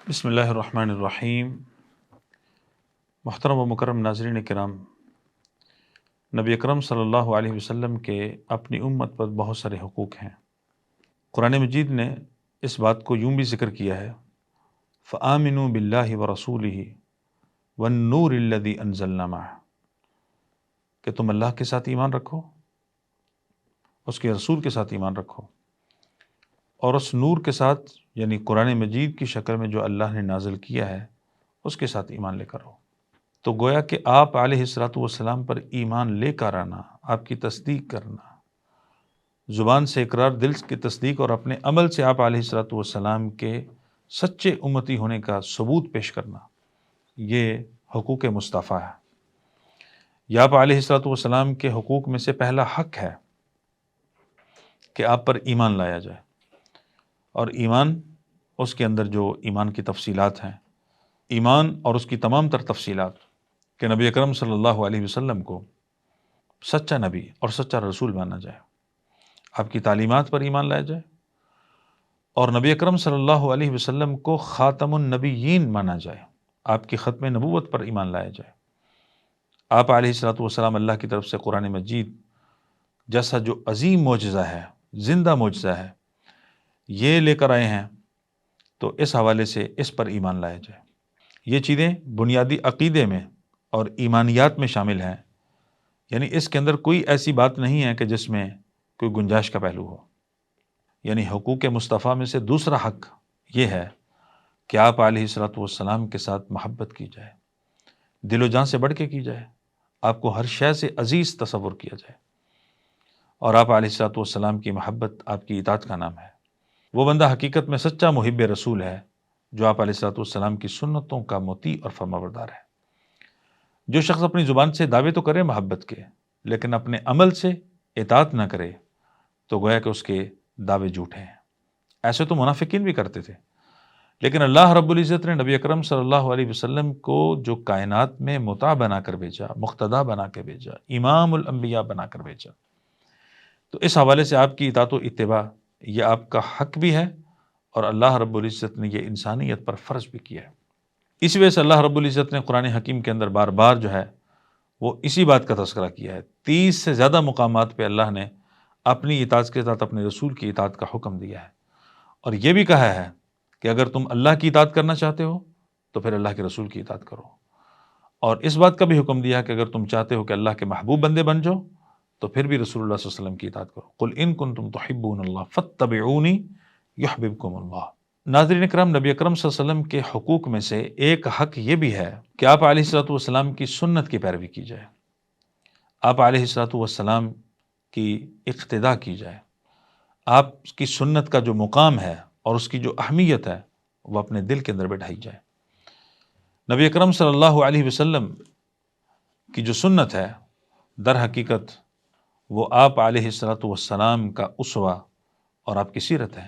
بسم اللہ الرحمن الرحیم۔ محترم و مکرم ناظرین کرام، نبی اکرم صلی اللہ علیہ وسلم کے اپنی امت پر بہت سارے حقوق ہیں۔ قرآن مجید نے اس بات کو یوں بھی ذکر کیا ہے، فآمنوا باللہ ورسولہ والنور الذی انزلنا معہ، کہ تم اللہ کے ساتھ ایمان رکھو، اس کے رسول کے ساتھ ایمان رکھو، اور اس نور کے ساتھ یعنی قرآن مجید کی شکل میں جو اللہ نے نازل کیا ہے اس کے ساتھ ایمان لے کر رہو۔ تو گویا کہ آپ علیہ الصلوۃ والسلام پر ایمان لے کر آنا، آپ کی تصدیق کرنا، زبان سے اقرار، دل کی تصدیق اور اپنے عمل سے آپ علیہ الصلوۃ والسلام کے سچے امتی ہونے کا ثبوت پیش کرنا، یہ حقوق مصطفیٰ ہے۔ یہ آپ علیہ الصلوۃ والسلام کے حقوق میں سے پہلا حق ہے کہ آپ پر ایمان لایا جائے، اور ایمان، اس کے اندر جو ایمان کی تفصیلات ہیں، ایمان اور اس کی تمام تر تفصیلات، کہ نبی اکرم صلی اللہ علیہ وسلم کو سچا نبی اور سچا رسول مانا جائے، آپ کی تعلیمات پر ایمان لایا جائے، اور نبی اکرم صلی اللہ علیہ وسلم کو خاتم النبیین مانا جائے، آپ کی ختم نبوت پر ایمان لایا جائے۔ آپ علیہ الصلوۃ والسلام اللہ کی طرف سے قرآن مجید جیسا جو عظیم معجزہ ہے، زندہ معجزہ ہے، یہ لے کر آئے ہیں، تو اس حوالے سے اس پر ایمان لایا جائے۔ یہ چیزیں بنیادی عقیدے میں اور ایمانیات میں شامل ہیں، یعنی اس کے اندر کوئی ایسی بات نہیں ہے کہ جس میں کوئی گنجائش کا پہلو ہو۔ یعنی حقوق مصطفیٰ میں سے دوسرا حق یہ ہے کہ آپ علیہ الصلوۃ والسلام کے ساتھ محبت کی جائے، دل و جان سے بڑھ کے کی جائے، آپ کو ہر شے سے عزیز تصور کیا جائے، اور آپ علیہ الصلوۃ والسلام کی محبت آپ کی اطاعت کا نام ہے۔ وہ بندہ حقیقت میں سچا محب رسول ہے جو آپ علیہ الصلوۃ والسلام کی سنتوں کا مطیع اور فرمانبردار ہے۔ جو شخص اپنی زبان سے دعوے تو کرے محبت کے، لیکن اپنے عمل سے اطاعت نہ کرے، تو گویا کہ اس کے دعوے جھوٹے ہیں۔ ایسے تو منافقین بھی کرتے تھے، لیکن اللہ رب العزت نے نبی اکرم صلی اللہ علیہ وسلم کو جو کائنات میں مطاع بنا کر بھیجا، مقتدیٰ بنا کے بھیجا، امام الانبیاء بنا کر بھیجا، تو اس حوالے سے آپ کی اطاعت و اتباع یہ آپ کا حق بھی ہے، اور اللہ رب العزت نے یہ انسانیت پر فرض بھی کیا ہے۔ اس وجہ سے اللہ رب العزت نے قرآن حکیم کے اندر بار بار جو ہے وہ اسی بات کا تذکرہ کیا ہے۔ 30 سے زیادہ مقامات پہ اللہ نے اپنی اطاعت کے ساتھ اپنے رسول کی اطاعت کا حکم دیا ہے، اور یہ بھی کہا ہے کہ اگر تم اللہ کی اطاعت کرنا چاہتے ہو تو پھر اللہ کے رسول کی اطاعت کرو، اور اس بات کا بھی حکم دیا کہ اگر تم چاہتے ہو کہ اللہ کے محبوب بندے بن جاؤ تو پھر بھی رسول اللہ صلی اللہ علیہ وسلم کی اطاعت کرو۔ قل ان کنتم تحبون اللہ فاتبعونی یحببکم اللہ۔ ناظرین اکرام، نبی اکرم صلی اللہ علیہ وسلم کے حقوق میں سے ایک حق یہ بھی ہے کہ آپ علیہ الصلوۃ والسلام کی سنت کی پیروی کی جائے، آپ علیہ الصلوۃ والسلام کی اقتداء کی جائے، آپ کی سنت کا جو مقام ہے اور اس کی جو اہمیت ہے وہ اپنے دل کے اندر بٹھائی جائے۔ نبی اکرم صلی اللہ علیہ وسلم کی جو سنت ہے در حقیقت وہ آپ علیہ الصلوۃ والسلام کا اسوہ اور آپ کی سیرت ہے،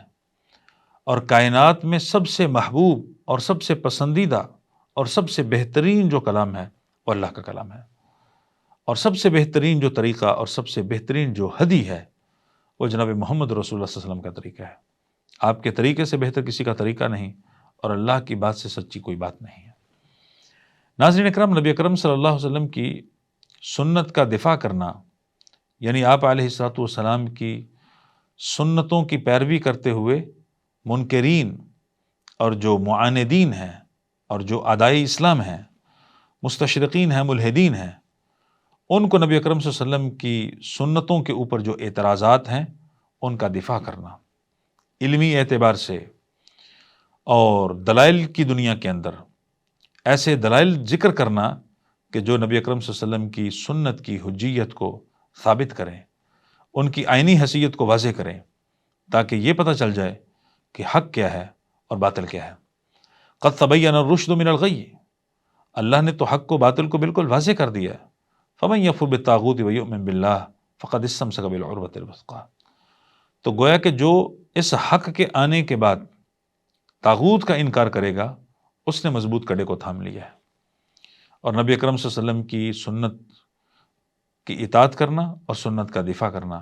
اور کائنات میں سب سے محبوب اور سب سے پسندیدہ اور سب سے بہترین جو کلام ہے وہ اللہ کا کلام ہے، اور سب سے بہترین جو طریقہ اور سب سے بہترین جو ہدی ہے وہ جناب محمد رسول اللہ صلی اللہ علیہ وسلم کا طریقہ ہے۔ آپ کے طریقے سے بہتر کسی کا طریقہ نہیں، اور اللہ کی بات سے سچی کوئی بات نہیں ہے۔ ناظرین اکرام، نبی اکرم صلی اللہ علیہ وسلم کی سنت کا دفاع کرنا، یعنی آپ علیہ الصلوۃ والسلام کی سنتوں کی پیروی کرتے ہوئے منکرین اور جو معاندین ہیں اور جو اعدائی اسلام ہیں، مستشرقین ہیں، ملحدین ہیں، ان کو نبی اکرم صلی اللہ علیہ وسلم کی سنتوں کے اوپر جو اعتراضات ہیں ان کا دفاع کرنا، علمی اعتبار سے اور دلائل کی دنیا کے اندر ایسے دلائل ذکر کرنا کہ جو نبی اکرم صلی اللہ علیہ وسلم کی سنت کی حجیت کو ثابت کریں، ان کی آئینی حیثیت کو واضح کریں، تاکہ یہ پتہ چل جائے کہ حق کیا ہے اور باطل کیا ہے۔ قد تبین الرشد من الغی، اللہ نے تو حق کو باطل کو بالکل واضح کر دیا ہے۔ فمن یکفر بالطاغوت ویؤمن باللہ فقد استمسک بالعروۃ الوثقی، تو گویا کہ جو اس حق کے آنے کے بعد طاغوت کا انکار کرے گا اس نے مضبوط کڑے کو تھام لیا ہے۔ اور نبی اکرم صلی اللہ علیہ وسلم کی سنت کی اطاعت کرنا اور سنت کا دفاع کرنا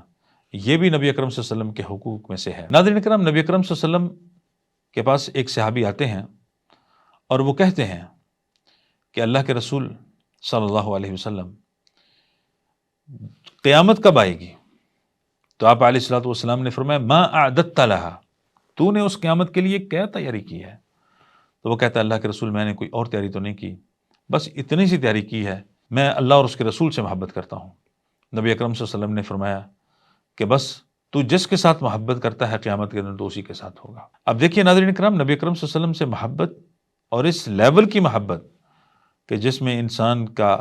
یہ بھی نبی اکرم صلی اللہ علیہ وسلم کے حقوق میں سے ہے۔ ناظرین کرام، نبی اکرم صلی اللہ علیہ وسلم کے پاس ایک صحابی آتے ہیں اور وہ کہتے ہیں کہ اللہ کے رسول صلی اللہ علیہ وسلم قیامت کب آئے گی؟ تو آپ علیہ الصلوۃ والسلام نے فرمایا ما اعددت لها، تو نے اس قیامت کے لیے کیا تیاری کی ہے؟ تو وہ کہتا ہے اللہ کے رسول میں نے کوئی اور تیاری تو نہیں کی، بس اتنی سی تیاری کی ہے، میں اللہ اور اس کے رسول سے محبت کرتا ہوں۔ نبی اکرم صلی اللہ علیہ وسلم نے فرمایا کہ بس تو جس کے ساتھ محبت کرتا ہے قیامت کے دن تو اسی کے ساتھ ہوگا۔ اب دیکھیے ناظرین کرام، نبی اکرم صلی اللہ علیہ وسلم سے محبت، اور اس لیول کی محبت کہ جس میں انسان کا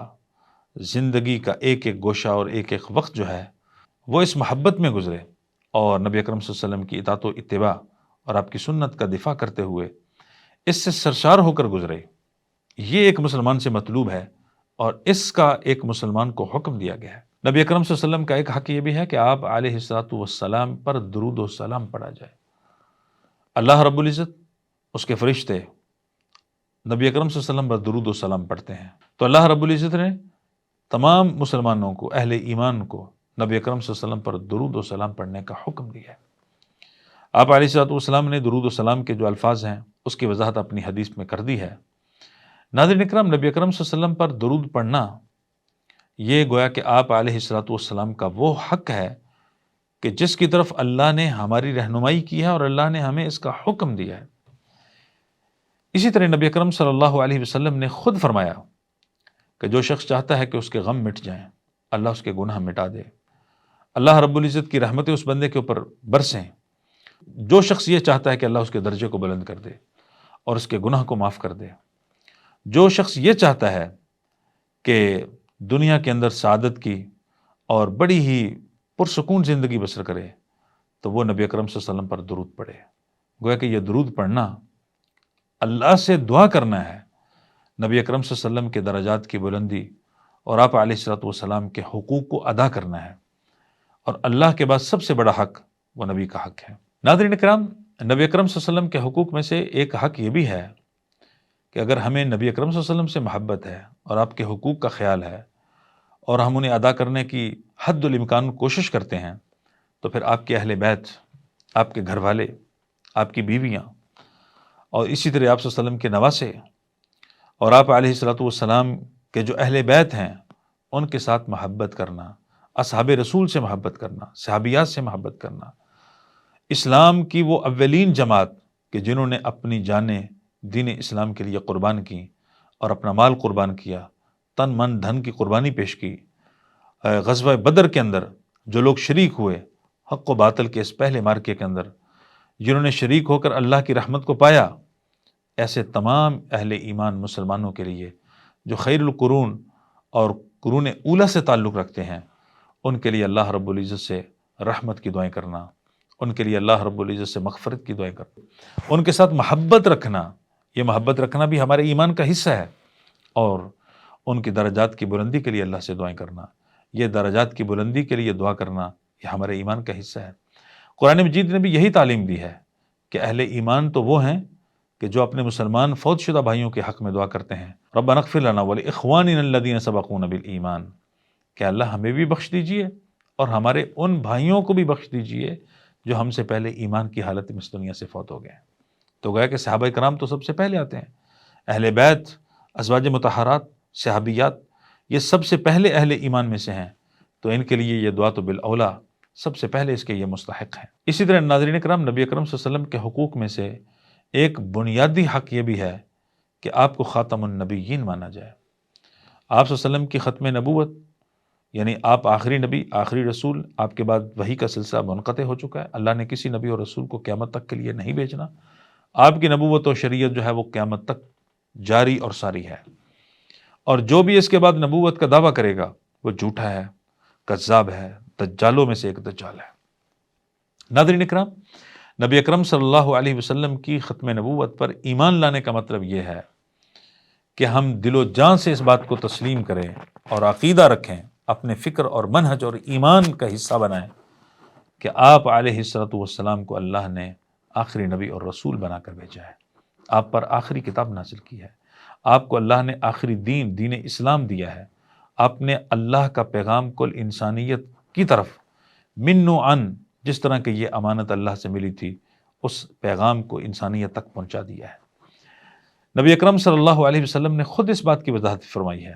زندگی کا ایک ایک گوشہ اور ایک ایک وقت جو ہے وہ اس محبت میں گزرے، اور نبی اکرم صلی اللہ علیہ وسلم کی اطاعت و اتباع اور آپ کی سنت کا دفاع کرتے ہوئے اس سے سرشار ہو کر گزرے، یہ ایک مسلمان سے مطلوب ہے، اور اس کا ایک مسلمان کو حکم دیا گیا ہے۔ نبی اکرم صلی اللہ علیہ وسلم کا ایک حق یہ بھی ہے کہ آپ علیہ الصلوۃ والسلام پر درود و سلام پڑھا جائے۔ اللہ رب العزت، اس کے فرشتے نبی اکرم صلی اللہ علیہ وسلم پر درود و سلام پڑھتے ہیں، تو اللہ رب العزت نے تمام مسلمانوں کو، اہل ایمان کو، نبی اکرم صلی اللہ علیہ وسلم پر درود و سلام پڑھنے کا حکم دیا ہے۔ آپ علیہ الصلوۃ والسلام نے درود و سلام کے جو الفاظ ہیں اس کی وضاحت اپنی حدیث میں کر دی ہے۔ ناظرین اکرام، نبی اکرم صلی اللہ علیہ وسلم پر درود پڑھنا یہ گویا کہ آپ علیہ الصلوۃ والسلام کا وہ حق ہے کہ جس کی طرف اللہ نے ہماری رہنمائی کی ہے اور اللہ نے ہمیں اس کا حکم دیا ہے۔ اسی طرح نبی اکرم صلی اللہ علیہ وسلم نے خود فرمایا کہ جو شخص چاہتا ہے کہ اس کے غم مٹ جائیں، اللہ اس کے گناہ مٹا دے، اللہ رب العزت کی رحمتیں اس بندے کے اوپر برسیں۔ جو شخص یہ چاہتا ہے کہ اللہ اس کے درجے کو بلند کر دے اور اس کے گناہ کو معاف کر دے، جو شخص یہ چاہتا ہے کہ دنیا کے اندر سعادت کی اور بڑی ہی پرسکون زندگی بسر کرے، تو وہ نبی اکرم صلی اللہ علیہ وسلم پر درود پڑھے۔ گویا کہ یہ درود پڑھنا اللہ سے دعا کرنا ہے، نبی اکرم صلی اللہ علیہ وسلم کے درجات کی بلندی اور آپ علیہ الصلوۃ والسلام کے حقوق کو ادا کرنا ہے، اور اللہ کے بعد سب سے بڑا حق وہ نبی کا حق ہے۔ ناظرین اکرام، نبی اکرم صلی اللہ علیہ وسلم کے حقوق میں سے ایک حق یہ بھی ہے کہ اگر ہمیں نبی اکرم صلی اللہ علیہ وسلم سے محبت ہے اور آپ کے حقوق کا خیال ہے اور ہم انہیں ادا کرنے کی حد الامکان کوشش کرتے ہیں، تو پھر آپ کے اہل بیت، آپ کے گھر والے، آپ کی بیویاں، اور اسی طرح آپ صلی اللہ علیہ وسلم کے نواسے اور آپ علیہ الصلوۃ والسلام کے جو اہل بیت ہیں ان کے ساتھ محبت کرنا، اصحاب رسول سے محبت کرنا، صحابیات سے محبت کرنا، اسلام کی وہ اولین جماعت کہ جنہوں نے اپنی جانیں دین اسلام کے لیے قربان کی اور اپنا مال قربان کیا، تن من دھن کی قربانی پیش کی۔ غزوہ بدر کے اندر جو لوگ شریک ہوئے حق و باطل کے اس پہلے مارکے کے اندر، جنہوں نے شریک ہو کر اللہ کی رحمت کو پایا، ایسے تمام اہل ایمان مسلمانوں کے لیے جو خیر القرون اور قرون اولیٰ سے تعلق رکھتے ہیں، ان کے لیے اللہ رب العزت سے رحمت کی دعائیں کرنا، ان کے لیے اللہ رب العزت سے مغفرت کی دعائیں کرنا، ان کے ساتھ محبت رکھنا، یہ محبت رکھنا بھی ہمارے ایمان کا حصہ ہے، اور ان کی درجات کی بلندی کے لیے اللہ سے دعائیں کرنا، یہ درجات کی بلندی کے لیے دعا کرنا یہ ہمارے ایمان کا حصہ ہے۔ قرآن مجید نے بھی یہی تعلیم دی ہے کہ اہل ایمان تو وہ ہیں کہ جو اپنے مسلمان فوت شدہ بھائیوں کے حق میں دعا کرتے ہیں، ربنا اغفر لنا ولاخواننا الذین سبقونا بالایمان، کہ اللہ ہمیں بھی بخش دیجئے اور ہمارے ان بھائیوں کو بھی بخش دیجئے جو ہم سے پہلے ایمان کی حالت میں اس دنیا سے فوت ہو گئے ہیں۔ تو گویا کہ صحابہ کرام تو سب سے پہلے آتے ہیں، اہل بیت، ازواج مطہرات، صحابیات، یہ سب سے پہلے اہل ایمان میں سے ہیں، تو ان کے لیے یہ دعا تو بالاولیٰ سب سے پہلے اس کے یہ مستحق ہیں۔ اسی طرح ناظرین کرام، نبی اکرم صلی اللہ علیہ وسلم کے حقوق میں سے ایک بنیادی حق یہ بھی ہے کہ آپ کو خاتم النبیین مانا جائے۔ آپ صلی اللہ علیہ وسلم کی ختم نبوت، یعنی آپ آخری نبی، آخری رسول، آپ کے بعد وحی کا سلسلہ منقطع ہو چکا ہے، اللہ نے کسی نبی اور رسول کو قیامت تک کے لیے نہیں بھیجنا، آپ کی نبوت اور شریعت جو ہے وہ قیامت تک جاری اور ساری ہے، اور جو بھی اس کے بعد نبوت کا دعویٰ کرے گا وہ جھوٹا ہے، کذاب ہے، دجالوں میں سے ایک دجال ہے۔ ناظرین اکرام، نبی اکرم صلی اللہ علیہ وسلم کی ختم نبوت پر ایمان لانے کا مطلب یہ ہے کہ ہم دل و جان سے اس بات کو تسلیم کریں اور عقیدہ رکھیں، اپنے فکر اور منہج اور ایمان کا حصہ بنائیں کہ آپ علیہ الصلوۃ والسلام کو اللہ نے آخری نبی اور رسول بنا کر بھیجا ہے، آپ پر آخری کتاب نازل کی ہے، آپ کو اللہ نے آخری دین، دین اسلام دیا ہے، آپ نے اللہ کا پیغام کل انسانیت کی طرف من و عن، جس طرح کہ یہ امانت اللہ سے ملی تھی، اس پیغام کو انسانیت تک پہنچا دیا ہے۔ نبی اکرم صلی اللہ علیہ وسلم نے خود اس بات کی وضاحت فرمائی ہے۔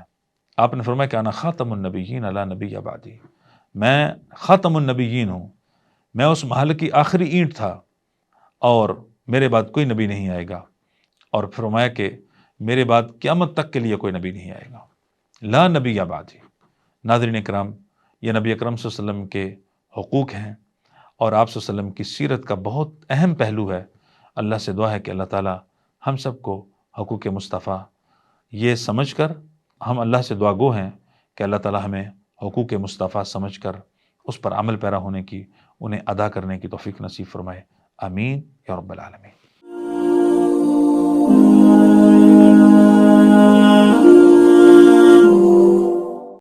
آپ نے فرمایا کہ انا خاتم النبیین لا نبی بعدی، میں خاتم النبیین ہوں، میں اس محل کی آخری اینٹ تھا اور میرے بعد کوئی نبی نہیں آئے گا، اور فرمایا کہ میرے بعد قیامت تک کے لیے کوئی نبی نہیں آئے گا، لا نبی بعدی۔ ناظرین اکرام، یہ نبی اکرم صلی اللہ علیہ وسلم کے حقوق ہیں اور آپ صلی اللہ علیہ وسلم کی سیرت کا بہت اہم پہلو ہے۔ اللہ سے دعا ہے کہ اللہ تعالی ہم سب کو حقوق مصطفیٰ یہ سمجھ کر، ہم اللہ سے دعا گو ہیں کہ اللہ تعالی ہمیں حقوق مصطفیٰ سمجھ کر اس پر عمل پیرا ہونے کی، انہیں ادا کرنے کی توفیق نصیب فرمائے۔ آمین یا رب العالمین۔